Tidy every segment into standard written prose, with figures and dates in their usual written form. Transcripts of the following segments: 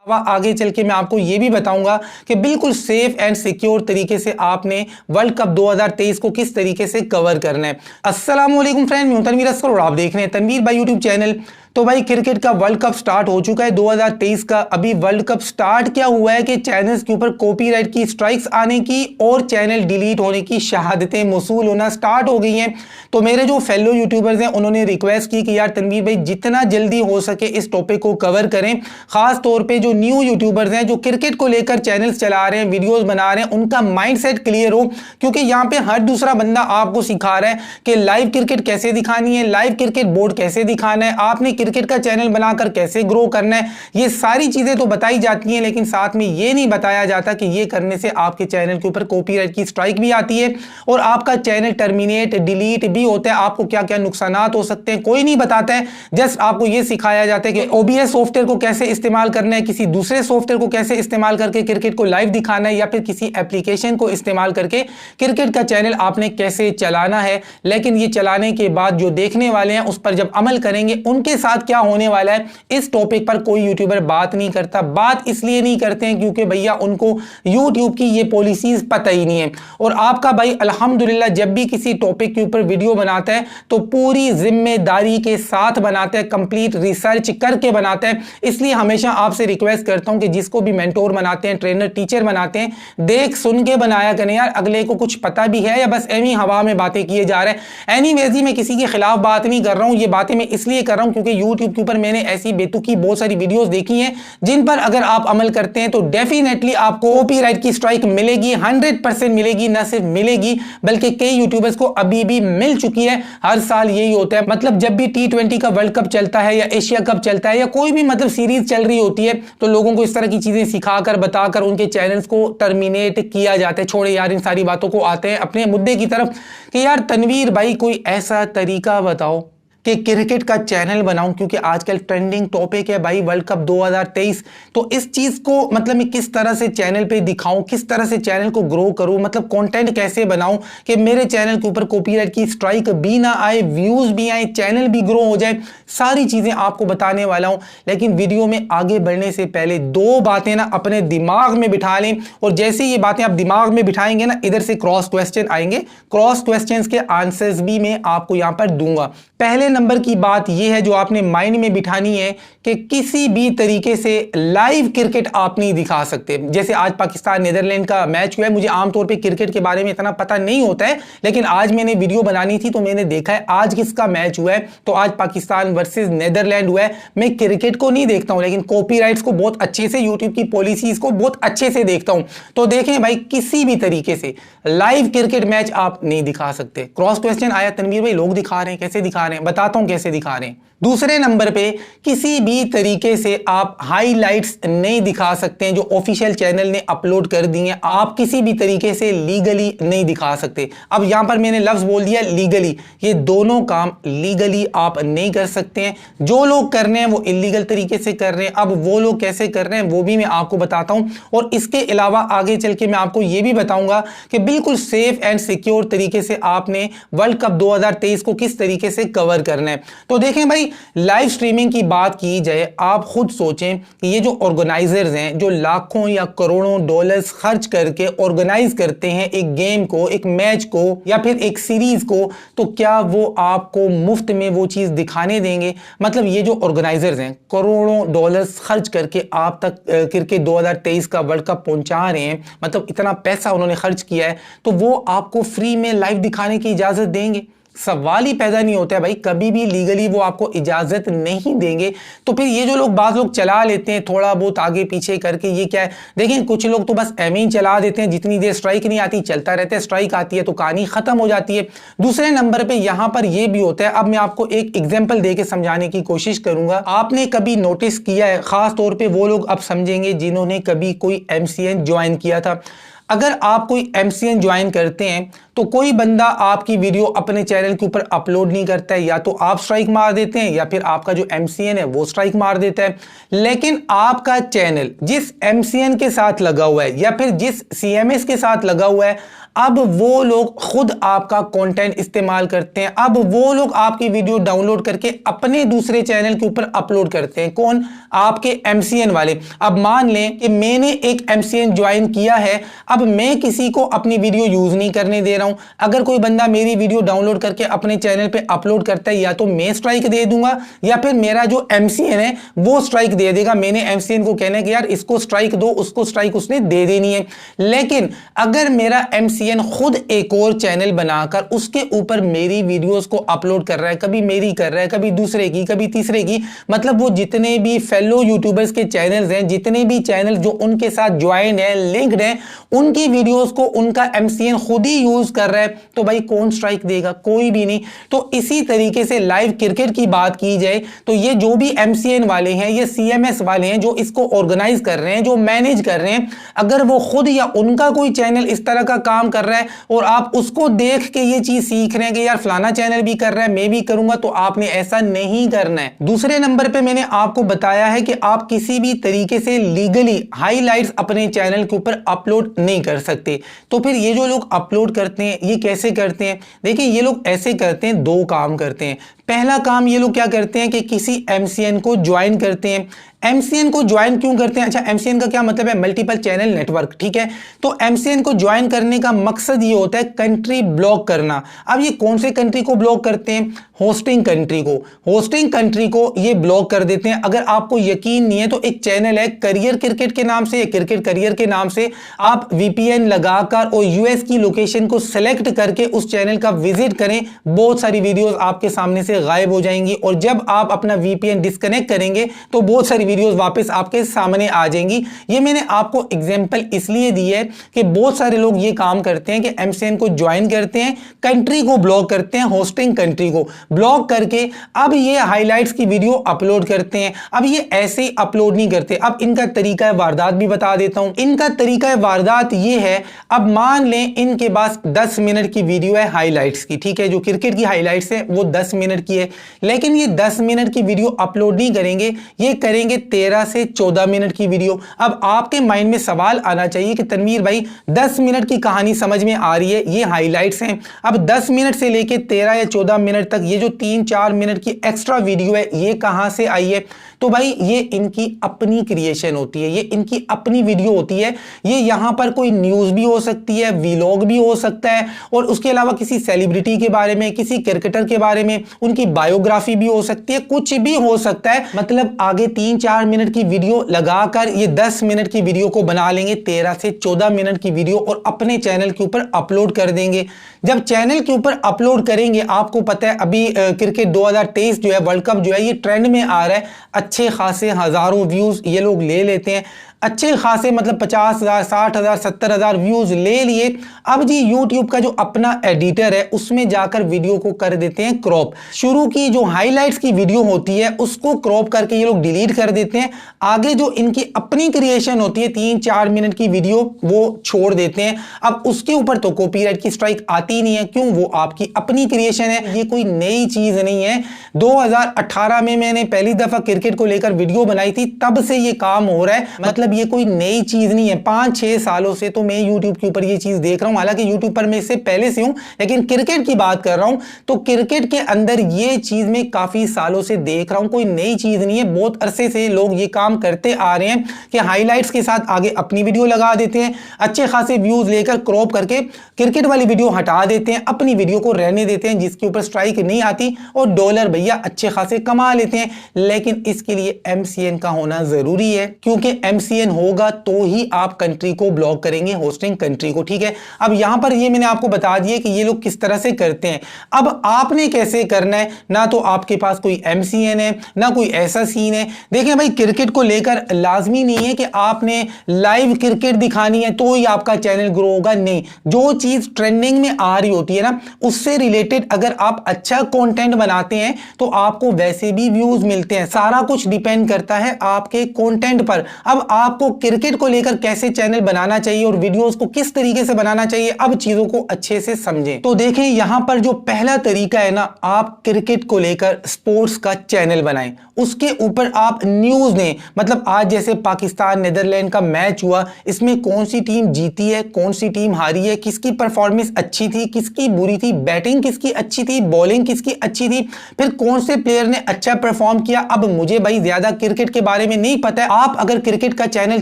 आगे चल के मैं आपको ये भी बताऊंगा कि बिल्कुल सेफ एंड सिक्योर तरीके से आपने वर्ल्ड कप 2023 को किस तरीके से कवर करना है। अस्सलाम वालेकुम फ्रेंड, मैं हूं तनवीर असगर और आप देख रहे हैं तनवीर भाई यूट्यूब चैनल। तो भाई क्रिकेट का वर्ल्ड कप स्टार्ट हो चुका है 2023 का। अभी वर्ल्ड कप स्टार्ट क्या हुआ है कि चैनल्स के ऊपर कॉपीराइट की स्ट्राइक्स आने की और चैनल डिलीट होने की शहादतें मौसूल होना स्टार्ट हो गई हैं। तो मेरे जो फेलो यूट्यूबर्स हैं उन्होंने रिक्वेस्ट की कि यार तनवीर भाई जितना जल्दी हो सके इस टॉपिक को कवर करें। खास तौर पर जो न्यू यूट्यूबर्स हैं जो क्रिकेट को लेकर चैनल्स चला रहे हैं, वीडियोज बना रहे हैं, उनका माइंडसेट क्लियर हो। क्योंकि यहाँ पे हर दूसरा बंदा आपको सिखा रहा है कि लाइव क्रिकेट कैसे दिखानी है, लाइव क्रिकेट बोर्ड कैसे दिखाना है, आपने क्रिकेट का चैनल बनाकर कैसे ग्रो करना है। ये सारी चीजें तो बताई जाती हैं, लेकिन साथ में ये नहीं बताया जाता कि ये करने से आपके चैनल के ऊपर कॉपीराइट की स्ट्राइक भी आती है और आपका चैनल टर्मिनेट डिलीट भी होता है। आपको क्या क्या नुकसानात हो सकते हैं कोई नहीं बताता है। जस्ट आपको ये सिखाया जाता है कि OBS सॉफ्टवेयर को कैसे इस्तेमाल करना है, किसी दूसरे सॉफ्टवेयर को कैसे इस्तेमाल करके क्रिकेट को लाइव दिखाना है, या फिर किसी एप्लीकेशन को इस्तेमाल करके क्रिकेट का चैनल आपने कैसे चलाना है। लेकिन ये चलाने के बाद जो देखने वाले हैं उस पर जब अमल करेंगे उनके साथ क्या होने वाला है, इस टॉपिक पर कोई यूट्यूबर बात नहीं करता। बात इसलिए नहीं करते हैं क्योंकि भैया उनको यूट्यूब की ये पॉलिसीज पता ही नहीं है। और आपका भाई अल्हम्दुलिल्लाह जब भी किसी टॉपिक के ऊपर वीडियो बनाता है तो पूरी जिम्मेदारी के साथ बनाता है, कंप्लीट रिसर्च करके बनाता है। इसलिए हमेशा आपसे रिक्वेस्ट करता हूं कि जिसको भी मेंटोर बनाते हैं, ट्रेनर टीचर बनाते हैं, देख सुन के बनाया करें यार। अगले को कुछ पता भी है या बस एवी हवा में बातें किए जा रहे हैं। एनीवेज मैं किसी के खिलाफ बात नहीं कर रहा हूं, ये बातें मैं इसलिए कर रहा हूं क्योंकि यूट्यूब के ऊपर मैंने ऐसी बेतुकी बहुत सारी वीडियोस देखी हैं जिन पर अगर आप अमल करते हैं तो डेफिनेटली आपको कॉपीराइट की स्ट्राइक मिलेगी, 100% मिलेगी। ना सिर्फ मिलेगी बल्कि कई यूट्यूबर्स को अभी भी मिल चुकी है। हर साल यही होता है, मतलब जब भी T20 का वर्ल्ड कप चलता है या एशिया कप चलता है या कोई भी मतलब सीरीज चल रही होती है तो लोगों को इस तरह की चीजें सिखाकर बताकर उनके चैनल्स को टर्मिनेट किया जाता है। छोड़े यार इन सारी बातों को, आते हैं अपने मुद्दे की तरफ कि यार तनवीर भाई कोई ऐसा तरीका बताओ कि क्रिकेट का चैनल बनाऊं, क्योंकि आजकल ट्रेंडिंग टॉपिक है भाई वर्ल्ड कप 2023। तो इस चीज को मतलब मैं किस तरह से चैनल पे दिखाऊं, किस तरह से चैनल को ग्रो करूं, मतलब कंटेंट कैसे बनाऊं कि मेरे चैनल के ऊपर कॉपीराइट की स्ट्राइक भी ना आए, व्यूज भी आए, चैनल भी ग्रो हो जाए। सारी चीजें आपको बताने वाला हूं। लेकिन वीडियो में आगे बढ़ने से पहले दो बातें ना अपने दिमाग में बिठा लें, और जैसे ये बातें आप दिमाग में बिठाएंगे ना इधर से क्रॉस क्वेश्चन आएंगे, क्रॉस क्वेश्चन के आंसर्स भी मैं आपको यहां पर दूंगा। पहले नंबर की बात यह है जो आपने माइंड में बिठानी है कि किसी भी तरीके से लाइव क्रिकेट आप नहीं दिखा सकते। जैसे आज पाकिस्तान नीदरलैंड का मैच हुआ है, मुझे आमतौर पे क्रिकेट के बारे में इतना पता नहीं होता है, लेकिन आज मैंने वीडियो बनानी थी तो मैंने देखा है आज किसका मैच हुआ है। तो आज पाकिस्तान वर्सेस नीदरलैंड हुआ है। मैं क्रिकेट को नहीं देखता हूं लेकिन कॉपीराइट्स को बहुत अच्छे से, यूट्यूब की पॉलिसीज को बहुत अच्छे से देखता हूं। तो देखें भाई किसी भी तरीके से लाइव क्रिकेट मैच आप नहीं दिखा सकते। क्रॉस क्वेश्चन आया तनवीर भाई लोग दिखा रहे हैं, कैसे दिखा रहे हैं, बताता हूं कैसे दिखा रहे हैं। दूसरे नंबर पे किसी भी तरीके से आप हाइलाइट्स नहीं दिखा सकते हैं जो ऑफिशियल चैनल ने अपलोड कर दी हैं। आप किसी भी तरीके से लीगली नहीं दिखा सकते। अब यहां पर मैंने लफ्ज बोल दिया लीगली, ये दोनों काम लीगली आप नहीं कर सकते हैं। जो लोग कर रहे हैं वो इलीगल तरीके से कर रहे हैं। अब वो लोग कैसे कर रहे हैं वो भी मैं आपको बताता हूं, और इसके अलावा आगे चल के मैं आपको यह भी बताऊंगा कि बिल्कुल सेफ एंड सिक्योर तरीके से आपने वर्ल्ड कप 2023 को किस तरीके से कवर करना है। तो देखें भाई लाइव स्ट्रीमिंग की बात की जाए, आप खुद सोचें कि ये जो ऑर्गेनाइजर्स हैं जो लाखों या करोड़ों डॉलर्स खर्च करके ऑर्गेनाइज करते हैं एक गेम को, एक मैच को या फिर एक सीरीज को, तो क्या वो आपको मुफ्त में वो चीज दिखाने देंगे? मतलब ये जो ऑर्गेनाइजर्स हैं करोड़ों डॉलर्स खर्च करके आप तक क्रिकेट 2023 का वर्ल्ड कप पहुंचा रहे हैं, मतलब इतना पैसा उन्होंने खर्च किया है, तो वो आपको फ्री में लाइव दिखाने की इजाजत देंगे? सवाल ही पैदा नहीं होता है भाई, कभी भी लीगली वो आपको इजाजत नहीं देंगे। तो फिर ये जो लोग बात लोग चला लेते हैं थोड़ा बहुत आगे पीछे करके, ये क्या है? देखिए कुछ लोग तो बस एम ही चला देते हैं, जितनी देर स्ट्राइक नहीं आती चलता रहता है, स्ट्राइक आती है तो कहानी खत्म हो जाती है। दूसरे नंबर पे यहां पर यह भी होता है, अब मैं आपको एक एग्जाम्पल देके समझाने की कोशिश करूंगा। आपने कभी नोटिस किया है, खास तौर पर वो लोग अब समझेंगे जिन्होंने कभी कोई MCN ज्वाइन किया था। अगर आप कोई MCN ज्वाइन करते हैं तो कोई बंदा आपकी वीडियो अपने चैनल के ऊपर अपलोड नहीं करता है, या तो आप स्ट्राइक मार देते हैं या फिर आपका जो MCN है वो स्ट्राइक मार देता है। लेकिन आपका चैनल जिस MCN के साथ लगा हुआ है या फिर जिस CMS के साथ लगा हुआ है, अब वो लोग खुद आपका कंटेंट इस्तेमाल करते हैं। अब वो लोग आपकी वीडियो डाउनलोड करके अपने दूसरे चैनल के ऊपर अपलोड करते हैं। कौन? आपके MCN वाले। अब मान लें कि मैंने एक MCN ज्वाइन किया है, अब मैं किसी को अपनी वीडियो यूज नहीं करने दे रहा हूं। अगर कोई बंदा मेरी वीडियो डाउनलोड करके अपने चैनल पे अपलोड करता है, या तो मैं स्ट्राइक दे दूंगा या फिर मेरा जो MCN है वो स्ट्राइक दे देगा। मैंने MCN को कहना है कि यार इसको स्ट्राइक दो, उसको स्ट्राइक उसने दे देनी है। लेकिन अगर मेरा MCN खुद एक और चैनल बनाकर उसके ऊपर मेरी वीडियोस को अपलोड कर रहा है, कभी मेरी कर रहा है, कभी दूसरे की, कभी तीसरे की, मतलब वो जितने भी फेलो यूट्यूबर्स के चैनल्स हैं, जितने भी चैनल जो उनके साथ ज्वाइन है, लिंक्ड है, उनकी वीडियोस को उनका MCN खुद ही यूज कर रहा है, तो भाई कौन स्ट्राइक देगा? कोई भी नहीं। तो इसी तरीके से लाइव क्रिकेट की बात की जाए तो ये जो भी MCN वाले हैं, ये CMS वाले हैं जो इसको ऑर्गेनाइज कर रहे हैं, जो मैनेज कर रहे हैं, अगर वो खुद या उनका कोई चैनल इस तरह का काम कर रहा है और आप उसको देख के ये चीज सीख रहे हैं कि यार फलाना चैनल भी कर रहा है, मैं भी करूंगा, तो आपने ऐसा नहीं करना है। दूसरे नंबर पे मैंने आपको बताया है कि आप किसी भी तरीके से लीगली हाइलाइट्स अपने चैनल के ऊपर अपलोड नहीं कर सकते। तो फिर ये जो लोग अपलोड करते हैं ये कैसे करते हैं? देखिए, ये लोग ऐसे करते हैं, दो काम करते हैं। पहला काम ये लोग क्या करते हैं कि किसी MCN को ज्वाइन करते हैं। MCN को ज्वाइन क्यों करते हैं? अच्छा, MCN का क्या मतलब है? मल्टीपल चैनल नेटवर्क, ठीक है। तो MCN को ज्वाइन करने का मकसद ये होता है कंट्री ब्लॉक करना। अब ये कौन से कंट्री को ब्लॉक करते हैं? होस्टिंग कंट्री को। होस्टिंग कंट्री को ये ब्लॉक कर देते हैं। अगर आपको यकीन नहीं है तो एक चैनल है करियर क्रिकेट के नाम से, क्रिकेट करियर के नाम से, आप VPN लगाकर और US की लोकेशन को सेलेक्ट करके उस चैनल का विजिट करें, बहुत सारी वीडियोस आपके सामने से गायब हो जाएंगी। और जब आप अपना VPN डिस्कनेक्ट करेंगे तो बहुत सारी वीडियोस वापस आपके सामने आ जाएंगी। ये मैंने आपको एग्जांपल इसलिए दी है कि बहुत सारे लोग ये काम करते हैं कि MCN को ज्वाइन करते हैं, कंट्री को ब्लॉक करते हैं, होस्टिंग कंट्री को ब्लॉक करके अब ये हाइलाइट्स की वीडियो अपलोड करते हैं। अब ये ऐसे ही अपलोड नहीं करते। अब इनका तरीका वारदात भी बता देता हूं। इनका तरीका वारदात ये है, अब मान लें इनके पास 10 मिनट की वीडियो है हाइलाइट्स की, ठीक है, जो क्रिकेट की हाइलाइट्स है वो 10 मिनट की है, लेकिन ये 10 मिनट की वीडियो अपलोड नहीं करेंगे, ये करेंगे 13 से 14 मिनट की वीडियो। अब आपके माइंड में सवाल आना चाहिए कि तनवीर भाई 10 मिनट की कहानी समझ में आ रही है, ये हाइलाइट्स हैं, अब 10 मिनट से लेके 13 या 14 मिनट तक ये जो 3-4 मिनट की एक्स्ट्रा वीडियो है ये कहां से आई है? तो भाई ये इनकी अपनी क्रिएशन होती है, ये इनकी अपनी वीडियो होती है। ये यहां पर कोई न्यूज भी हो सकती है, व्लॉग भी हो सकता है, और उसके अलावा किसी सेलिब्रिटी के बारे में, किसी क्रिकेटर के बारे में, उनकी बायोग्राफी भी हो सकती है, कुछ भी हो सकता है। मतलब आगे 3-4 मिनट की वीडियो लगाकर ये 10 मिनट की वीडियो को बना लेंगे 13 से 14 मिनट की वीडियो और अपने चैनल के ऊपर अपलोड कर देंगे। जब चैनल के ऊपर अपलोड करेंगे, आपको पता है अभी क्रिकेट 2023 जो है, वर्ल्ड कप जो है, ये ट्रेंड में आ रहा है, अच्छे खासे हजारों व्यूज ये लोग ले लेते हैं, अच्छे खासे, मतलब 50,000, 60,000, 70,000 व्यूज ले लिए। अब जी YouTube का जो अपना एडिटर है उसमें जाकर वीडियो को कर देते हैं क्रॉप। शुरू की जो हाइलाइट्स की वीडियो होती है उसको क्रॉप करके ये लोग डिलीट कर देते हैं। आगे जो इनकी अपनी क्रिएशन होती है 3-4 मिनट की वीडियो वो छोड़ देते हैं। अब उसके ऊपर तो कॉपीराइट की स्ट्राइक आती नहीं है, क्यों? वो आपकी अपनी क्रिएशन है, ये कोई नई चीज नहीं है। 2018 में मैंने पहली दफा क्रिकेट को लेकर वीडियो बनाई थी, तब से ये काम हो रहा है, मतलब ये कोई नई चीज नहीं है। 5-6 सालों से तो मैं YouTube के ऊपर ये चीज देख रहा हूं, हालांकि YouTube पर मैं इससे पहले से हूं, लेकिन क्रिकेट की बात कर रहा हूं तो क्रिकेट के अंदर ये चीज मैं काफी सालों से देख रहा हूं, कोई नई चीज नहीं है। बहुत अरसे से लोग ये काम करते आ रहे हैं कि हाइलाइट्स के साथ आगे अपनी वीडियो लगा देते हैं, अच्छे खासे व्यूज लेकर क्रॉप करके क्रिकेट वाली वीडियो हटा देते हैं, अपनी वीडियो को रहने देते हैं जिसके ऊपर स्ट्राइक नहीं आती, और डॉलर भैया अच्छे खासे कमा लेते हैं। लेकिन इसके लिए MCN का होना जरूरी है, क्योंकि MCN होगा तो ही आप कंट्री को ब्लॉक करेंगे, होस्टिंग कंट्री को, ठीक है। अब यहां पर ये मैंने आपको बता दिया कि ये लोग किस तरह से करते हैं। अब आपने कैसे करना है? ना तो आपके पास कोई MCN है, ना कोई ऐसा सीन है। देखें भाई, क्रिकेट को लेकर लाजमी नहीं है कि आपने लाइव क्रिकेट दिखानी है तो ही आपका चैनल ग्रो होगा, नहीं। जो चीज ट्रेंडिंग में आ रही होती है ना, उससे रिलेटेड अगर आप अच्छा कंटेंट बनाते हैं तो आपको वैसे भी व्यूज मिलते हैं। सारा कुछ डिपेंड करता है आपके कंटेंट पर। अब आपको क्रिकेट को लेकर कैसे चैनल बनाना चाहिए और वीडियोस को किस तरीके से बनाना चाहिए, अब चीजों को अच्छे से समझें। तो देखें यहां पर जो पहला तरीका है ना, आप क्रिकेट को लेकर स्पोर्ट्स का चैनल बनाएं, उसके ऊपर आप न्यूज दें। मतलब आज जैसे पाकिस्तान नीदरलैंड का मैच हुआ, इसमें कौन सी टीम जीती है, कौन सी टीम हारी है, किसकी परफॉर्मेंस अच्छी थी, किसकी बुरी थी, बैटिंग किसकी अच्छी थी, बॉलिंग किसकी अच्छी थी, फिर कौन से प्लेयर ने अच्छा परफॉर्म किया। अब मुझे भाई ज्यादा क्रिकेट के बारे में नहीं पता है, आप अगर क्रिकेट का चैनल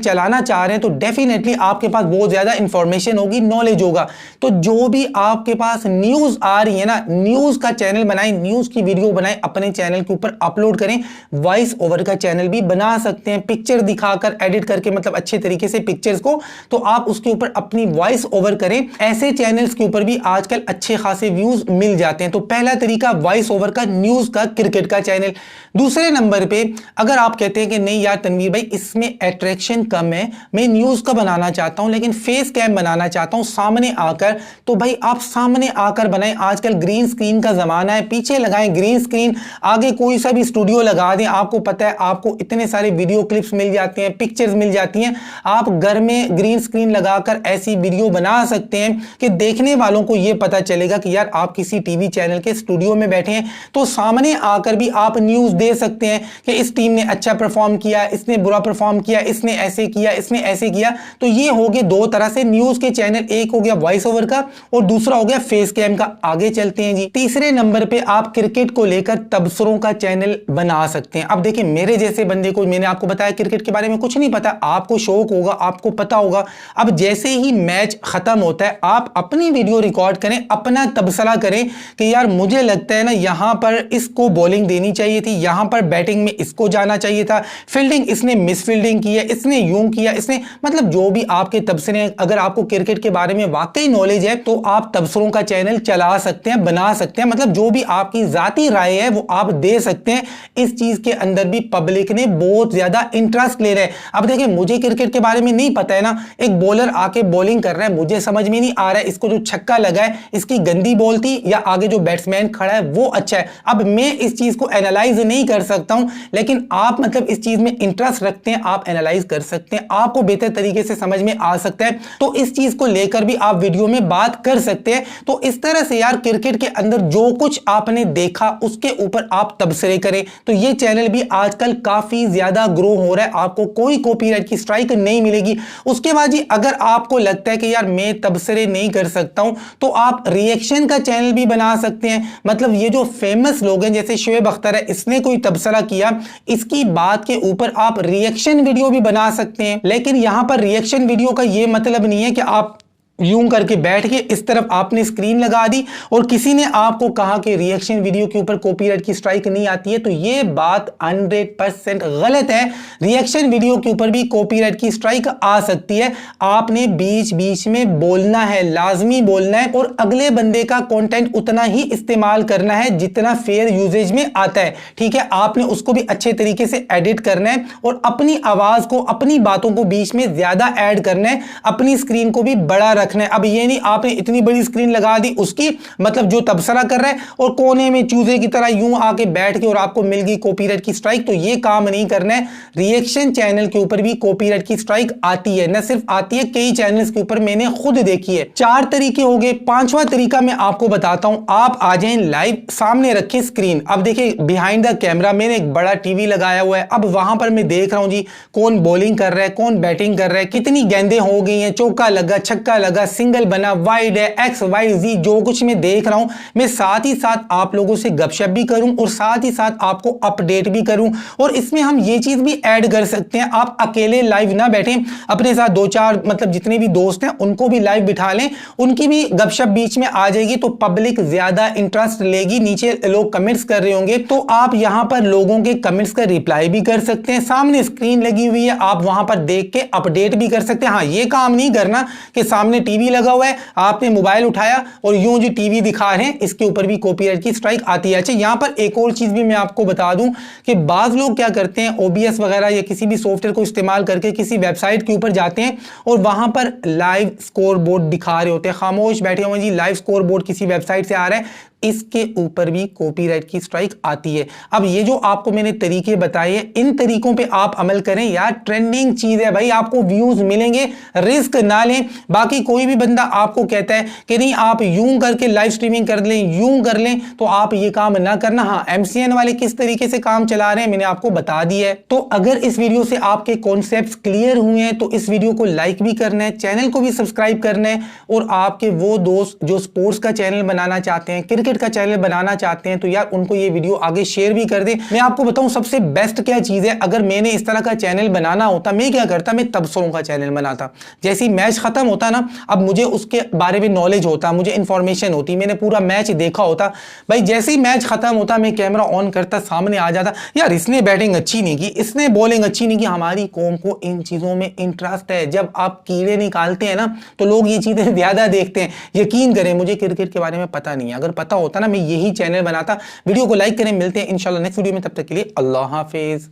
चलाना चाह रहे हैं तो डेफिनेटली आपके पास बहुत ज्यादा इंफॉर्मेशन होगी, नॉलेज होगा। तो जो भी आपके पास न्यूज आ रही है ना, न्यूज का चैनल बनाएं, न्यूज की वीडियो बनाएं, अपने चैनल के ऊपर अपलोड करें। वॉइस ओवर का चैनल भी बना सकते हैं, पिक्चर दिखाकर एडिट करके, मतलब अच्छे तरीके से पिक्चर्स को, तो आप उसके ऊपर अपनी वॉइस ओवर करें। ऐसे चैनल्स के ऊपर भी आजकल अच्छे खासे व्यूज मिल जाते हैं। तो पहला तरीका वॉइस ओवर का, न्यूज का, क्रिकेट का चैनल। दूसरे नंबर पे अगर आप कहते हैं कि नहीं यार तनवीर भाई इसमें अट्रैक्शन कम है, मैं न्यूज का बनाना चाहता हूं लेकिन फेस कैम बनाना चाहता हूं सामने आकर, तो भाई आप सामने आकर बनाएं। आजकल ग्रीन स्क्रीन का जमाना है, पीछे लगाएं ग्रीन स्क्रीन, आगे कोई सा भी स्टूडियो लगा दें। आपको पता है आपको इतने सारे वीडियो क्लिप्स मिल जाते हैं, पिक्चर्स मिल जाती हैं, आप घर में ग्रीन स्क्रीन लगाकर ऐसी वीडियो बना सकते हैं कि देखने वालों को यह पता चलेगा कि यार आप किसी टीवी चैनल के स्टूडियो में बैठे हैं। तो सामने आकर भी आप न्यूज दे सकते हैं कि इस टीम ने अच्छा परफॉर्म किया, इसने बुरा परफॉर्म किया, इसने ऐसे किया, इसने ऐसे किया। तो ये हो गए दो तरह से न्यूज के चैनल, एक हो गया वॉइस ओवर का और दूसरा हो गया फेस कैम का। आगे चलते हैं जी, तीसरे नंबर पे आप क्रिकेट को लेकर तबसरों का चैनल बना सकते हैं। अब देखिए मेरे जैसे बंदे को, मैंने आपको बताया क्रिकेट के बारे में कुछ नहीं पता, आपको शौक होगा, आपको पता होगा। अब जैसे ही मैच खत्म होता है आप अपनी वीडियो रिकॉर्ड करें, अपना तबसरा करें कि यार मुझे लगता है ना यहां पर इसको बॉलिंग देनी चाहिए थी, यहां पर बैटिंग में इसको जाना चाहिए था, फील्डिंग इसने मिस फील्डिंग की है, इसने यूं किया, इसने, मतलब जो भी आपके तबसरे, अगर आपको क्रिकेट के बारे में वाकई नॉलेज है तो आप तबसरों का चैनल चला सकते हैं, बना सकते हैं। मतलब जो भी आपकी जाती राय है वो आप दे सकते हैं। इस चीज के अंदर भी पब्लिक ने बहुत ज्यादा इंटरेस्ट ले रहे हैं। अब देखिए मुझे क्रिकेट के बारे में नहीं पता है ना, एक बॉलर आके बॉलिंग कर रहा है, मुझे समझ में नहीं आ रहा है इसको जो छक्का लगा है इसकी गंदी बॉल थी या आगे जो बैट्समैन खड़ा है वो अच्छा है। अब मैं इस चीज को एनालाइज नहीं कर सकता हूं, लेकिन आप मतलब इस चीज में इंटरेस्ट रखते हैं, आप एनालाइज कर सकते हैं, आपको बेहतर तरीके से समझ में आ सकता है, तो इस चीज को लेकर भी आप वीडियो में बात कर सकते हैं। तो इस तरह से यार क्रिकेट के अंदर जो कुछ आपने देखा उसके ऊपर आप तबसरे करें। तो ये चैनल भी आजकल काफी ज्यादा ग्रो हो रहा है, आपको कोई कॉपीराइट की स्ट्राइक नहीं मिलेगी। उसके बाद जी अगर आपको लगता है कि यार मैं तबसरे नहीं कर सकता हूं तो आप रिएक्शन का चैनल भी बना सकते हैं। मतलब ये जो फेमस लोग हैं जैसे शोएब अख्तर है, इसने कोई तबसरा किया, इसकी बात के ऊपर आप रिएक्शन वीडियो भी बना सकते हैं। लेकिन यहां पर रिएक्शन वीडियो का यह मतलब नहीं है कि आप यूं करके बैठ के इस तरफ आपने स्क्रीन लगा दी और किसी ने आपको कहा कि रिएक्शन वीडियो के ऊपर कॉपीराइट की स्ट्राइक नहीं आती है, तो यह बात 100% गलत है। रिएक्शन वीडियो के ऊपर भी कॉपीराइट की स्ट्राइक आ सकती है। आपने बीच बीच में बोलना है, लाजमी बोलना है और अगले बंदे का कंटेंट उतना ही इस्तेमाल करना है जितना फेयर यूजेज में आता है। ठीक है, आपने उसको भी अच्छे तरीके से एडिट करना है और अपनी आवाज को, अपनी बातों को बीच में ज्यादा ऐड करना है, अपनी स्क्रीन को भी बड़ा रखना है। अब ये नहीं आपने इतनी बड़ी स्क्रीन लगा दी उसकी, मतलब जो तबसरा कर रहा है और कोने में चूजे की तरह यूं आके बैठ के और आपको मिल गई कॉपीराइट की स्ट्राइक, तो ये काम नहीं करना है। रिएक्शन चैनल के ऊपर भी कॉपीराइट की स्ट्राइक आती है, न सिर्फ आती है, कई चैनल्स के ऊपर मैंने खुद देखी है। 4 तरीके हो गए। 5वां तरीका मैं आपको बताता हूं, आप आ जाएं लाइव, सामने रखें स्क्रीन। अब देखिए बिहाइंड द कैमरा मैंने एक बड़ा टीवी लगाया हुआ है, अब वहां पर मैं देख रहा हूं जी कौन बॉलिंग कर रहा है, कौन बैटिंग कर रहा है, कितनी गेंदें हो गई हैं, चौका लगा, छक्का लगा, सिंगल बना, वाइड है, एक्स वाई जी, जो कुछ मैं देख रहा हूं, मैं साथ ही साथ आप लोगों से गपशप भी करूं और साथ ही साथ आपको अपडेट भी करूं। और इसमें हम ये चीज भी ऐड कर सकते हैं, आप अकेले लाइव ना बैठें, अपने साथ 2-4 मतलब जितने भी दोस्त हैं उनको भी लाइव बिठा लें, उनकी भी गपशप बीच में आ जाएगी, तो पब्लिक ज्यादा इंटरेस्ट लेगी। नीचे लोग कमेंट्स कर रहे होंगे तो आप यहां पर लोगों के कमेंट्स का रिप्लाई भी कर सकते हैं, सामने स्क्रीन लगी हुई है, आप वहां पर देख के अपडेट भी कर सकते हैं। हाँ, ये काम नहीं करना कि सामने टीवी लगा हुआ है, आपने मोबाइल उठाया और यूं जो टीवी दिखा रहे हैं, इसके ऊपर भी कॉपीराइट की स्ट्राइक आती है। अच्छा, यहां पर एक और चीज भी मैं आपको बता दूं कि बाज लोग क्या करते हैं, ओबीएस वगैरह या किसी भी सॉफ्टवेयर को इस्तेमाल करके किसी वेबसाइट के ऊपर जाते हैं और वहां पर लाइव स्कोर बोर्ड दिखा रहे होते हैं, खामोश बैठे हुए जी, लाइव स्कोर बोर्ड किसी वेबसाइट से आ रहा है, इसके ऊपर भी कॉपीराइट की स्ट्राइक आती है। अब ये जो आपको मैंने तरीके बताए हैं, इन तरीकों पे आप अमल करें यार, ट्रेंडिंग चीज है भाई, आपको व्यूज मिलेंगे, रिस्क ना लें। बाकी कोई भी बंदा आपको कहता है कि नहीं आप यूं करके लाइव स्ट्रीमिंग कर लें, यूं कर लें, तो आप ये काम ना करना। हाँ, एमसीएन वाले किस तरीके से काम चला रहे हैं मैंने आपको बता दिया है। तो अगर इस वीडियो से आपके कॉन्सेप्ट्स क्लियर हुए हैं तो इस वीडियो को लाइक भी करना है, चैनल को भी सब्सक्राइब करना है, और आपके वो दोस्त जो स्पोर्ट्स का चैनल बनाना चाहते हैं, क्रिकेट का चैनल बनाना चाहते हैं, तो यार उनको ये वीडियो आगे शेयर भी कर दें। मैं आपको बताऊं सबसे बेस्ट क्या चीज है, अगर मैंने इस तरह का चैनल बनाना होता, मैं क्या करता, मैं तबसरों का चैनल बनाता। जैसे ही मैच खत्म होता ना, अब मुझे उसके बारे में नॉलेज होता, मुझे इंफॉर्मेशन होती, मैंने पूरा मैच देखा होता भाई, जैसे ही मैच खत्म होता मैं कैमरा ऑन करता, सामने आ जाता, यार इसने बैटिंग अच्छी नहीं की, इसने बॉलिंग अच्छी नहीं की। हमारी कौम को इन चीजों में इंटरेस्ट है। जब आप कीड़े निकालते हैं ना तो लोग ये चीजें ज्यादा देखते हैं। यकीन करें मुझे क्रिकेट के बारे में पता नहीं है, अगर पता होता ना मैं यही चैनल बनाता। वीडियो को लाइक करें, मिलते हैं इंशाल्लाह नेक्स्ट वीडियो में, तब तक के लिए अल्लाह हाफिज।